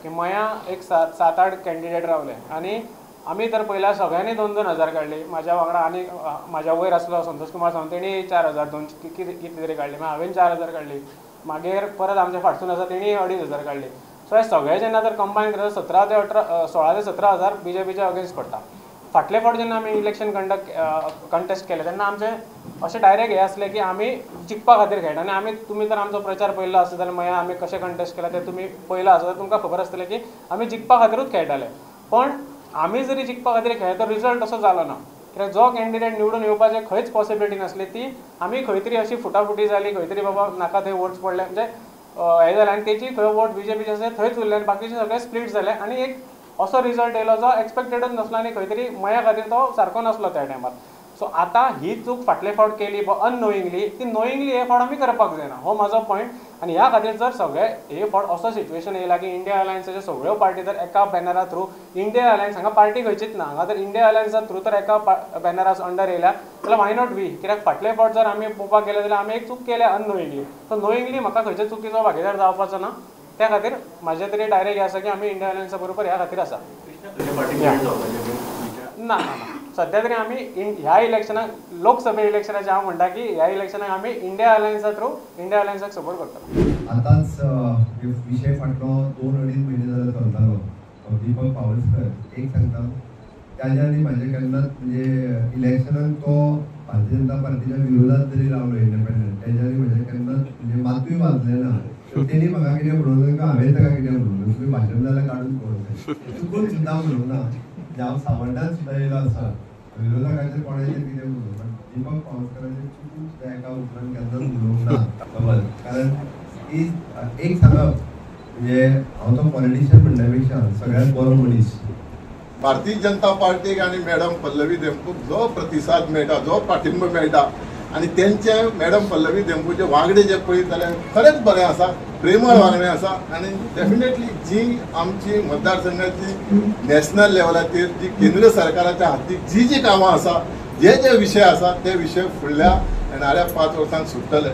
की मया एक 7-8 कॅन्डिडेट रावले आणि आमी तर पहिला सगळ्यांनी 2,000 काढली. माझ्या वांगडा आणि माझ्या वयर असलो संतोष कुमार सावंत तेणी 4,000 कितें तरी काढली. हांवें 4,000 काढली. मागीर परत आमच्या फाटसून आसा तेणी 2,500 काढली. सो हे सगळे जेन्ना तर कंबायन करता 16 ते 17,000 BJPच्या अगेन्स्ट पडटा. फाटले फावट जेन्ना आमी इलेक्शन कंटेस्ट केले तेन्ना आमचे अशें डायरेक्ट हे आसले की आमी जिखपा खातीर खेळटा आनी आमी तुमी तर आमचो प्रचार पळयल्लो आसता जाल्यार मागीर आमी कशें कंटेस्ट केला ते तुमी पळयला आसता जाल्यार तुमकां खबर आसतलें की आमी जिखपा खातीरूच खेळटाले. पण आमी जरी जिखपा खातीर खेळ्ळे तर रिजल्ट असो जालो ना. कित्याक जो कॅन्डिडेट निवडून येवपाची खंयच पॉसिबिलिटी नासली ती आमी खंय तरी अशी फुटाफुटी जाली, खंय तरी बाबा नाका थंय वोट्स पडले म्हणजे हे जालें आनी तेची खंय वोट BJPचे आसले थंयच उरले आनी बाकीचे सगळे स्प्लीट जाले आनी एक असो रिजल्ट येयलो जो एक्सपेक्टेडच नासलो आनी खंय तरी मया खातीर तो सारको नासलो त्या टायमार. सो आतां ही चूक फाटले फावट केली अननोईंगली ती नोईंगली हे फावट आमी करपाक जायना हो म्हाजो पॉयंट. आनी ह्या खातीर जर सगळे हे फावट असो सिच्युएशन येयला की इंडिया अलायन्साचे सगळ्यो पार्टी जर एका बॅनरा थ्रू इंडिया अलायन्स हांगा पार्टी खंयचीच ना हांगा तर इंडिया अलायन्सा थ्रू तर एका बॅनरा अंडर येयल्या जाल्यार वाय नॉट वी. कित्याक फाटले फावट जर आमी पळोवपाक गेले जाल्यार आमी एक चूक केल्या अननोईंगली. सो नोईंगली म्हाका खंयच्या चुकीचो भागीदार जावपाचो ना. त्या खातीर म्हाजे तरी डायरेक्ट हे आसा की आमी इंडिया अलायन्सा बरोबर ह्या खातीर आसा. ना ना ना सध्या तरी आमी ह्या इलेक्शनाक लोकसभा इलेक्शनाचे हांव म्हणटा की ह्या इलेक्शनाक आमी इंडिया अलायन्सा थ्रू इंडिया अलायन्साक सपोर्ट करता. आतांच विशय फाटलो 2-2.5 महिने जाले चलतालो दीपक पावसकर एक सांगता ताज्या आनी म्हाजे केन्नाच म्हणजे इलेक्शनाक तो भारतीय जनता पार्टीच्या विरोधात जरी रावलो इंडिपेंडंट ताज्या आनी म्हाजे केन्नाच म्हणजे मातूय वाजलें ना. तेणी म्हाका कितें म्हणून का हांवें ताका कितें म्हणून तुमी भाशण जाल्यार काडून पळोवंक चुकून सुद्दां म्हणूंक ना. हांव सावंडान सुद्दां येयलो आसा विरोधकाचेर कोणाचेर कितें म्हणून पण दीपक पावसकराचेर चुकून सुद्दां एका उतरान केन्नाच उलोवंक ना. समज कारण एक सांगप म्हणजे हांव तो पॉलिटिशियन म्हणल्या पेक्षा सगळ्यात बरो मनीस. भारतीय जनता पार्टीक आनी मॅडम पल्लवी धेंपूक जो प्रतिसाद मेळटा जो पाठिंबो मेळटा आनी तेंचे मॅडम पल्लवी धेंपूचे वांगडे जे पळयत जाल्यार खरेंच बरें आसा, प्रेमळ वांगडे आसा आनी डेफिनेटली जी आमची मतदारसंघाची नॅशनल लेवलाचेर जी केंद्र सरकाराच्या हातीक जी कामां आसा जे विशय आसा ते विशय फुडल्या येणाऱ्या 5 वर्सांत सुट्टले.